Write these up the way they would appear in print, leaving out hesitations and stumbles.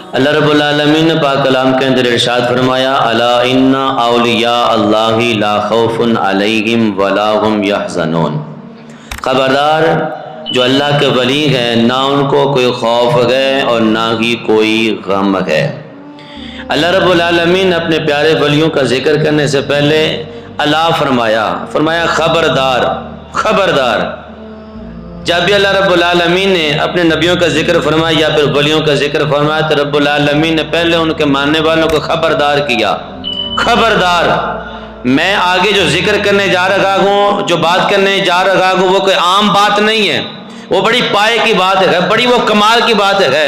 اللہ رب العالمین نے پاک کلام کے اندر ارشاد فرمایا الا ان اولیاء اللہ لا خوف علیہم ولا هم یحزنون، خبردار جو اللہ کے ولی ہیں نہ ان کو کوئی خوف ہے اور نہ ہی کوئی غم ہے۔ اللہ رب العالمین نے اپنے پیارے ولیوں کا ذکر کرنے سے پہلے الا فرمایا خبردار خبردار۔ جب بھی اللہ رب العالمین نے اپنے نبیوں کا ذکر فرمایا یا پھر ولیوں کا ذکر فرمایا تو رب العالمین نے پہلے ان کے ماننے والوں کو خبردار کیا، خبردار میں آگے جو ذکر کرنے جا رہا ہوں، جو بات کرنے جا رہا ہوں وہ کوئی عام بات نہیں ہے، وہ بڑی پائے کی بات ہے، بڑی وہ کمال کی بات ہے،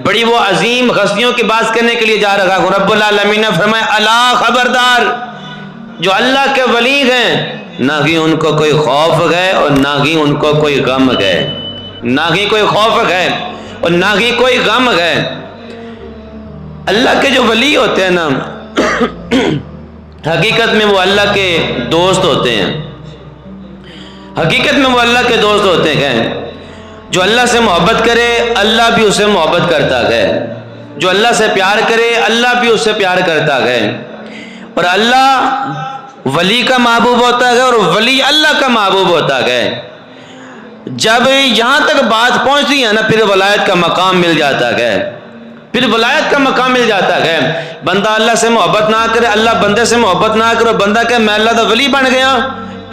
بڑی وہ عظیم ہستیوں کی بات کرنے کے لیے جا رہا ہوں۔ رب العالمین نے فرمایا الا خبردار، جو اللہ کے ولی ہیں نہ ہی ان کو کوئی خوف ہے اور نہ ہی ان کو کوئی غم ہے، نہ ہی کوئی خوف ہے اور نہ ہی کوئی غم ہے۔ اللہ کے جو ولی ہوتے ہیں نا حقیقت میں وہ اللہ کے دوست ہوتے ہیں، حقیقت میں وہ اللہ کے دوست ہوتے ہیں۔ جو اللہ سے محبت کرے اللہ بھی اسے محبت کرتا ہے، جو اللہ سے پیار کرے اللہ بھی اس سے پیار کرتا ہے، اور اللہ ولی کا محبوب ہوتا ہے اور ولی اللہ کا محبوب ہوتا ہے۔ جب یہاں تک بات پہنچتی ہے نا پھر ولایت کا مقام مل جاتا ہے، پھر ولایت کا مقام مل جاتا ہے۔ بندہ اللہ سے محبت نہ کرے، اللہ بندے سے محبت نہ کرے، بندہ کہ میں اللہ کا ولی بن گیا،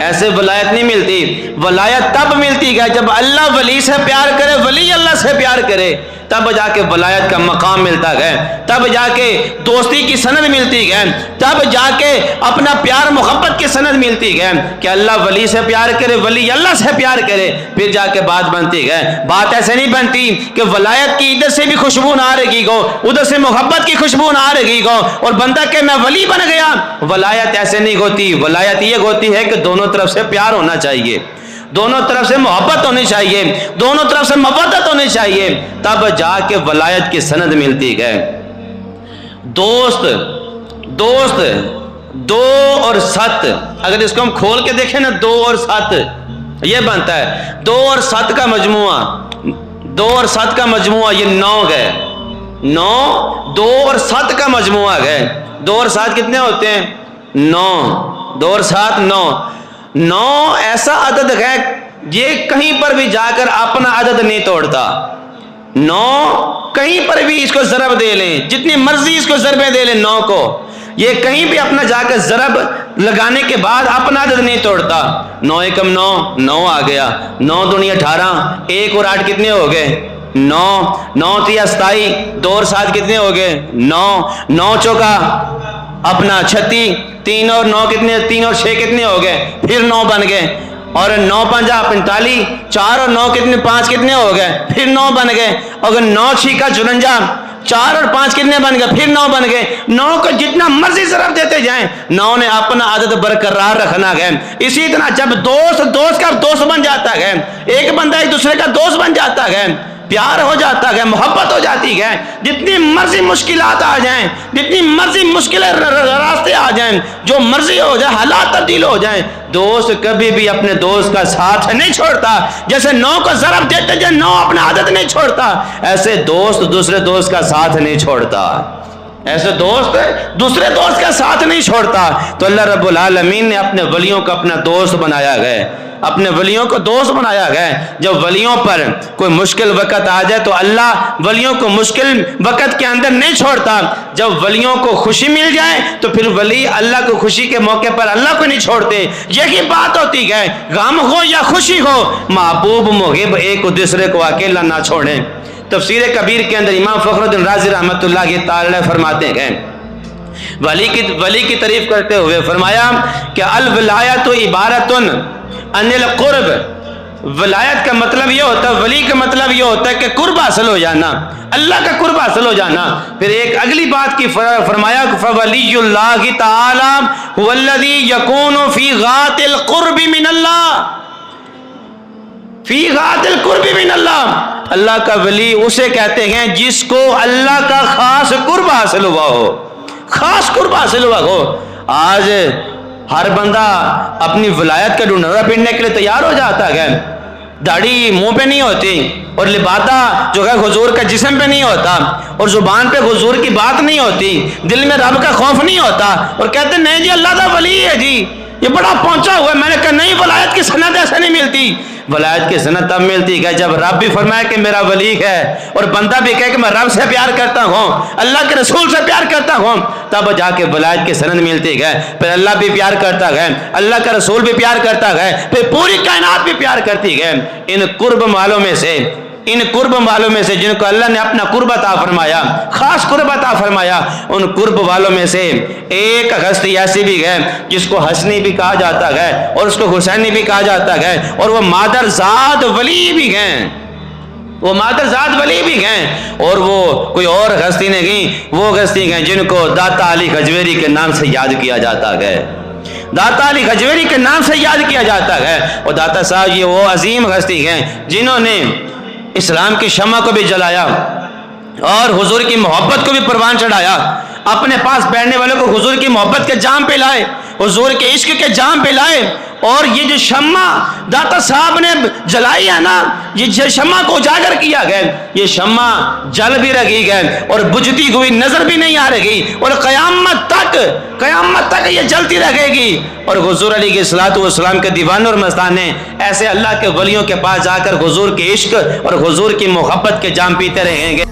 ایسے ولایت نہیں ملتی۔ ولایت تب ملتی ہے جب اللہ ولی سے پیار کرے، ولی اللہ سے پیار کرے، تب جا کے ولایت کا مقام ملتا ہے، تب جا کے دوستی کی سند ملتی ہے، تب جا کے اپنا پیار محبت کی سند ملتی ہے کہ اللہ ولی سے پیار کرے، ولی اللہ سے پیار کرے، پھر جا کے بات بنتی ہے۔ بات ایسے نہیں بنتی کہ ولایت کی ادھر سے بھی خوشبو نہ آ رہی ہو، ادھر سے محبت کی خوشبو نہ آ رہی ہو اور بندہ کہ میں ولی بن گیا۔ ولایت ایسے نہیں ہوتی، ولایت یہ ہوتی ہے کہ دونوں طرف سے پیار ہونا چاہیے، دونوں طرف سے محبت ہونی چاہیے، دونوں طرف سے مودت ہونی چاہیے، تب جا کے ولایت کی سند ملتی ہے۔ دوست دو اور سات، اگر اس کو ہم کھول کے دیکھیں نا، 2 اور 7 یہ بنتا ہے 2 اور 7 کا مجموعہ، 2 اور 7 کا مجموعہ یہ 9 ہے، 9 2 اور 7 کا مجموعہ ہے۔ 2 اور 7 کتنے ہوتے ہیں؟ 9، 2 اور 7 9۔ 9 ایسا عدد ہے یہ کہیں پر بھی جا کر اپنا عدد نہیں توڑتا۔ 9 کہیں پر بھی اس کو ضرب دے لیں، جتنی مرضی اس کو ضربیں دے لیں 9 کو، یہ کہیں بھی اپنا جا کر ضرب لگانے کے بعد اپنا عدد نہیں توڑتا۔ 9 × 9 9 آ گیا، 9 × 18 1 اور 8 کتنے ہو گئے؟ 9 9 × 3 27 2 اور 7 کتنے ہو گئے؟ 9 9 چوکا اپنا 36، 3 اور 9 کتنے؟ 3 اور 6 کتنے ہو گئے؟ پھر 9 بن گئے، اور 9 × 5 45، 4 اور 9 کتنے؟ 5 کتنے ہو گئے؟ پھر 9 بن گئے، اگر 9 × 6 = 54، 4 اور 5 کتنے بن گئے؟ پھر 9 بن گئے۔ 9 کو جتنا مرضی ضرب دیتے جائیں 9 نے اپنا عدد برقرار رکھنا ہے۔ اسی طرح جب دوست کا دوست بن جاتا ہے، ایک بندہ ایک دوسرے کا دوست بن جاتا ہے، پیار ہو جاتا ہے، محبت ہو جاتی ہے، جتنی مرضی مشکلات آ جائیں، جتنی مرضی مشکل راستے آ جائیں، جو مرضی ہو جائے، حالات تبدیل ہو جائیں، دوست کبھی بھی اپنے دوست کا ساتھ نہیں چھوڑتا۔ جیسے 9 کو ضرب دیتے جائیں 9 اپنا عادت نہیں چھوڑتا، ایسے دوست دوسرے دوست کا ساتھ نہیں چھوڑتا، ایسے دوست دوسرے دوست کا ساتھ نہیں چھوڑتا۔ تو اللہ رب العالمین نے اپنے ولیوں کو اپنا دوست بنایا ہے، اپنے ولیوں کو دوست بنایا گیا۔ جب ولیوں پر کوئی مشکل وقت آ جائے تو اللہ ولیوں کو مشکل وقت کے اندر نہیں چھوڑتا، جب ولیوں کو خوشی مل جائے تو پھر ولی اللہ کو خوشی کے موقع پر اللہ کو نہیں چھوڑتے۔ یہی بات ہوتی ہے، غم ہو یا خوشی ہو، محبوب محب ایک دوسرے کو اکیلا نہ چھوڑیں۔ تفسیر کبیر کے اندر امام فخر الدین رازی رحمۃ اللہ تعالی فرماتے ہیں، ولی کی تعریف کرتے ہوئے فرمایا کہ الولایت عبارت عن القرب، ولایت کا مطلب یہ ہوتا ہے، ولی کا مطلب یہ ہوتا ہے کہ قرب حاصل ہو جانا، اللہ کا قرب حاصل ہو جانا۔ پھر ایک اگلی بات کی فرمایا فولی اللہ تعالی هو الذی یکون فی غایۃ القرب من اللہ، فی غایۃ القرب من اللہ، اللہ کا ولی اسے کہتے ہیں جس کو اللہ کا خاص قرب حاصل ہوا ہو، خاص قرب حاصل ہوا ہو۔ آج ہر بندہ اپنی ولایت کا ڈھونڈا پھرنے کے لیے تیار ہو جاتا ہے، داڑھی منہ پہ نہیں ہوتی اور لبادہ جو ہے حضور کا جسم پہ نہیں ہوتا اور زبان پہ حضور کی بات نہیں ہوتی، دل میں رب کا خوف نہیں ہوتا، اور کہتے ہیں نہیں جی اللہ کا ولی ہے جی، یہ بڑا پہنچا ہوا ہے۔ میں نے کہا نہیں، ولایت کی سند ایسے نہیں ملتی۔ ولایت کی سند تب ملتی ہے جب رب بھی فرمائے کہ میرا ولی ہے اور بندہ بھی کہے کہ میں رب سے پیار کرتا ہوں، اللہ کے رسول سے پیار کرتا ہوں، تب جا کے ولایت کی سند ملتی ہے۔ پھر اللہ بھی پیار کرتا ہے، اللہ کا رسول بھی پیار کرتا ہے، پھر پوری کائنات بھی پیار کرتی ہے۔ ان قرب والوں میں سے، ان قرب والوں میں سے جن کو اللہ نے اپنا قرب عطا فرمایا، خاص قرب عطا فرمایا، ان قرب والوں میں سے ایک ہستی ایسی بھی ہے جس کو حسنی بھی کہا جاتا ہے اور اس کو حسینی بھی کہا جاتا ہے، اور وہ مادر زاد ولی بھی ہیں، وہ مادر زاد ولی بھی ہیں، اور وہ کوئی اور ہستی نہیں، وہ ہستی ہیں جن کو داتا علی کھجویری کے نام سے یاد کیا جاتا ہے، داتا علی کھجویری کے نام سے یاد کیا جاتا ہے۔ اور داتا صاحب یہ وہ عظیم ہستی ہیں جنہوں نے اسلام کی شمع کو بھی جلایا اور حضور کی محبت کو بھی پروان چڑھایا، اپنے پاس بیٹھنے والوں کو حضور کی محبت کے جام پہ لائے، حضور کے عشق کے جام پہ لائے، اور یہ جو شمع داتا صاحب نے جلائی ہے نا، یہ شمع کو اجاگر کیا گیا، یہ شمع جل بھی رہی ہے اور بجھتی ہوئی نظر بھی نہیں آ رہی، اور قیامت تک یہ جلتی رہے گی، اور حضور علیہ الصلوۃ والسلام کے دیوانوں اور مستانے ایسے اللہ کے ولیوں کے پاس جا کر حضور کے عشق اور حضور کی محبت کے جام پیتے رہیں گے۔